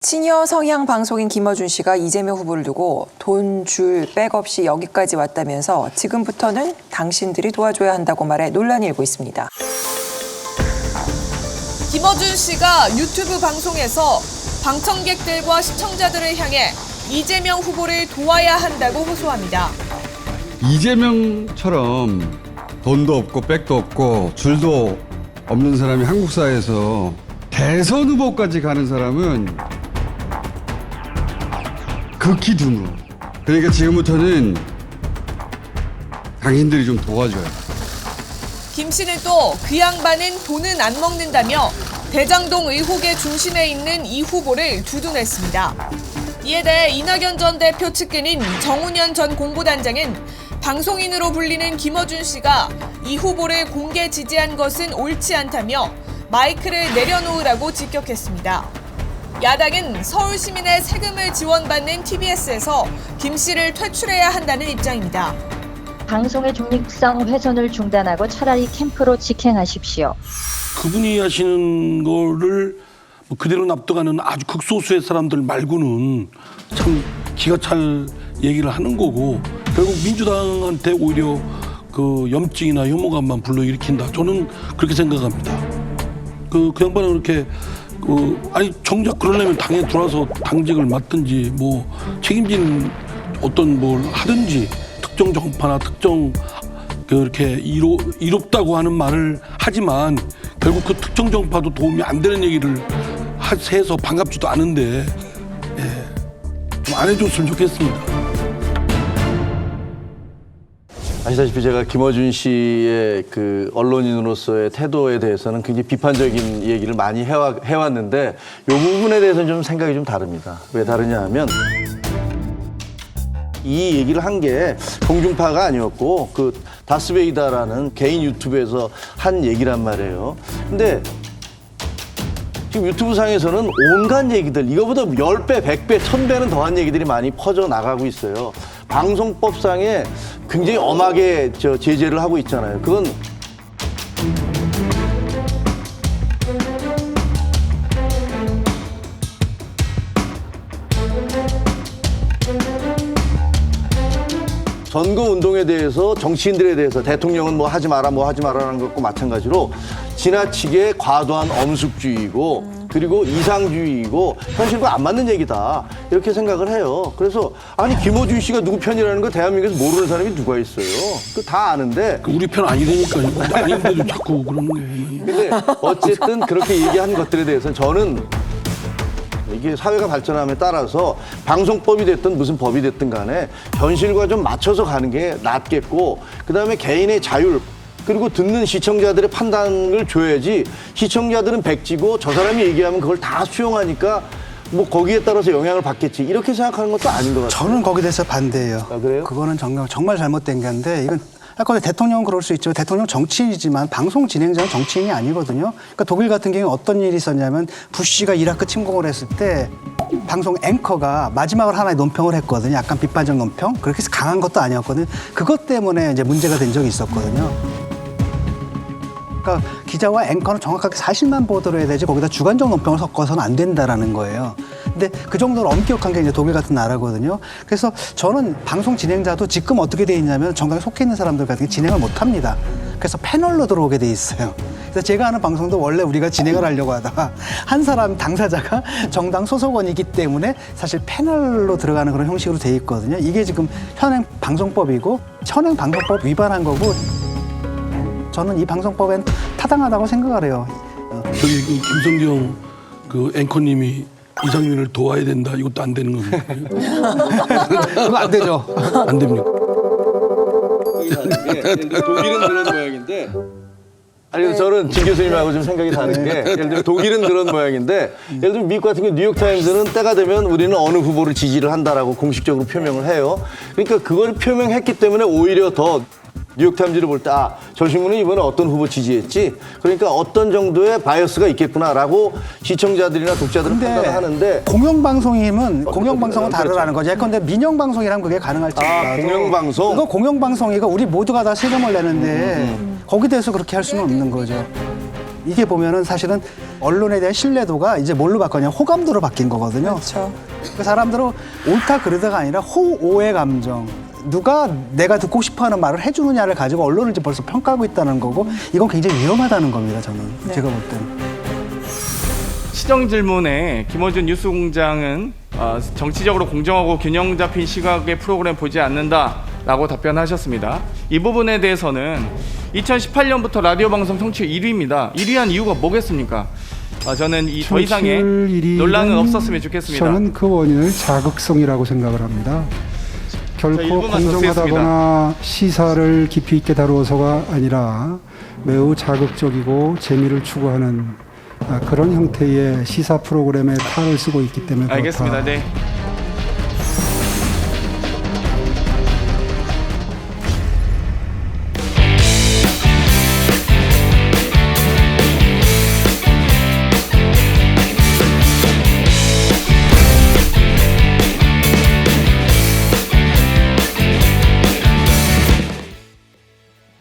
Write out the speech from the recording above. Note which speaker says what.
Speaker 1: 시니어 성향 방송인 김어준 씨가 이재명 후보를 두고 돈 줄 백 없이 여기까지 왔다면서 지금부터는 당신들이 도와줘야 한다고 말해 논란이 일고 있습니다.
Speaker 2: 김어준 씨가 유튜브 방송에서 방청객들과 시청자들을 향해 이재명 후보를 도와야 한다고 호소합니다.
Speaker 3: 이재명처럼 돈도 없고 백도 없고 줄도 없는 사람이 한국 사회에서 대선 후보까지 가는 사람은 극히 드물어. 그러니까 지금부터는 당신들이 좀 도와줘요.
Speaker 2: 김 씨는 또 그 양반은 돈은 안 먹는다며 대장동 의혹의 중심에 있는 이 후보를 두둔했습니다. 이에 대해 이낙연 전 대표 측근인 정운현 전 공보단장은 방송인으로 불리는 김어준 씨가 이 후보를 공개 지지한 것은 옳지 않다며 마이크를 내려놓으라고 직격했습니다. 야당은 서울 시민의 세금을 지원받는 TBS에서 김 씨를 퇴출해야 한다는 입장입니다.
Speaker 4: 방송의 중립성 훼손을 중단하고 차라리 캠프로 직행하십시오.
Speaker 5: 그분이 하시는 거를 그대로 납득하는 아주 극소수의 사람들 말고는 참 기가 찰 얘기를 하는 거고 결국 민주당한테 오히려 그 염증이나 혐오감만 불러일으킨다. 저는 그렇게 생각합니다. 그 양반은 그렇게 아니 정작 그러려면 당에 들어와서 당직을 맡든지 뭐 책임진 어떤 뭘 하든지 특정 정파나 특정 그렇게 이롭다고 하는 말을 하지만 결국 그 특정 정파도 도움이 안 되는 얘기를 해서 반갑지도 않은데 좀 안 해줬으면 좋겠습니다.
Speaker 6: 아시다시피 제가 김어준 씨의 그 언론인으로서의 태도에 대해서는 굉장히 비판적인 얘기를 많이 해왔는데 이 부분에 대해서는 좀 생각이 좀 다릅니다. 왜 다르냐 하면 이 얘기를 한 게 공중파가 아니었고 그 다스베이다라는 개인 유튜브에서 한 얘기란 말이에요. 근데 지금 유튜브 상에서는 온갖 얘기들, 이거보다 10배, 100배, 1000배는 더한 얘기들이 많이 퍼져나가고 있어요. 방송법상에 굉장히 엄하게 제재를 하고 있잖아요. 그건 선거운동에 대해서 정치인들에 대해서 대통령은 뭐 하지 마라라는 것과 마찬가지로 지나치게 과도한 엄숙주의이고 그리고 이상주의이고 현실과 안 맞는 얘기다 이렇게 생각을 해요. 그래서 아니 김어준 씨가 누구 편이라는 거 대한민국에서 모르는 사람이 누가 있어요. 그 다 아는데
Speaker 5: 우리 편 아니니까요. 아닌데도 자꾸 그러는 거예요.
Speaker 6: 근데 어쨌든 그렇게 얘기한 것들에 대해서는 저는 이게 사회가 발전함에 따라서 방송법이 됐든 무슨 법이 됐든 간에 현실과 좀 맞춰서 가는 게 낫겠고 그다음에 개인의 자율 그리고 듣는 시청자들의 판단을 줘야지 시청자들은 백지고 저 사람이 얘기하면 그걸 다 수용하니까 뭐 거기에 따라서 영향을 받겠지 이렇게 생각하는 것도 아닌 것 같아요.
Speaker 7: 저는 거기에 대해서 반대예요.
Speaker 6: 아, 그래요?
Speaker 7: 그거는 정말 잘못된 건데 이건 아까 대통령은 그럴 수 있죠. 대통령 정치인이지만 방송 진행자는 정치인이 아니거든요. 그러니까 독일 같은 경우에 어떤 일이 있었냐면 부시가 이라크 침공을 했을 때 방송 앵커가 마지막으로 하나의 논평을 했거든요. 약간 비판적 논평. 그렇게 해서 강한 것도 아니었거든요. 그것 때문에 이제 문제가 된 적이 있었거든요. 그러니까 기자와 앵커는 정확하게 사실만 보도를 해야 되지 거기다 주관적 논평을 섞어서는 안 된다라는 거예요. 근데 그 정도로 엄격한 게 이제 독일 같은 나라거든요. 그래서 저는 방송 진행자도 지금 어떻게 돼 있냐면 정당에 속해 있는 사람들 같은 게 진행을 못 합니다. 그래서 패널로 들어오게 돼 있어요. 그래서 제가 하는 방송도 원래 우리가 진행을 하려고 하다가 한 사람 당사자가 정당 소속원이기 때문에 사실 패널로 들어가는 그런 형식으로 돼 있거든요. 이게 지금 현행 방송법이고 현행 방송법 위반한 거고 저는 이 방송법엔 타당하다고 생각을 해요.
Speaker 5: 저기 그 김성경 그 앵커님이 이상민을 도와야 된다. 이것도 안 되는 겁니까?
Speaker 7: 그거 안 되죠.
Speaker 5: 안 됩니까?
Speaker 6: 독일은 그런 모양인데 아니 저는 진 교수님하고 좀 생각이 다른 게 예를 들면 독일은 그런 모양인데 예를 들면 미국 같은 경우 뉴욕타임즈는 때가 되면 우리는 어느 후보를 지지를 한다라고 공식적으로 표명을 해요. 그러니까 그걸 표명했기 때문에 오히려 더 뉴욕타임즈를 볼 때 저 신문은 이번에 어떤 후보 지지했지? 그러니까 어떤 정도의 바이어스가 있겠구나라고 시청자들이나 독자들은 판단을 하는데
Speaker 7: 공영방송이면 공영방송은 다르라는 거죠. 예컨대 민영방송이라면 그게 가능할지 몰라도
Speaker 6: 공영방송?
Speaker 7: 그거 공영방송이가 우리 모두가 다 세금을 내는데 거기에 대해서 그렇게 할 수는 없는 거죠. 이게 보면은 사실은 언론에 대한 신뢰도가 이제 뭘로 바뀌냐 호감도로 바뀐 거거든요.
Speaker 1: 그렇죠.
Speaker 7: 그 사람들은 옳다 그르다가 아니라 호오의 감정. 누가 내가 듣고 싶어하는 말을 해주느냐를 가지고 언론을 이제 벌써 평가하고 있다는 거고 이건 굉장히 위험하다는 겁니다. 저는 제가 볼 때는.
Speaker 8: 시정 질문에 김어준 뉴스공장은 정치적으로 공정하고 균형 잡힌 시각의 프로그램 보지 않는다라고 답변하셨습니다. 이 부분에 대해서는 2018년부터 라디오 방송 청취율 1위입니다. 1위한 이유가 뭐겠습니까? 저는 더 이상의 논란은 없었으면 좋겠습니다.
Speaker 9: 저는 그 원인을 자극성이라고 생각을 합니다. 결코
Speaker 8: 1분만 더
Speaker 9: 공정하다거나 시사를 깊이 있게 다루어서가 아니라 매우 자극적이고 재미를 추구하는 그런 형태의 시사 프로그램에 탈을 쓰고 있기 때문에
Speaker 8: 알겠습니다.
Speaker 9: 그렇다.
Speaker 8: 네.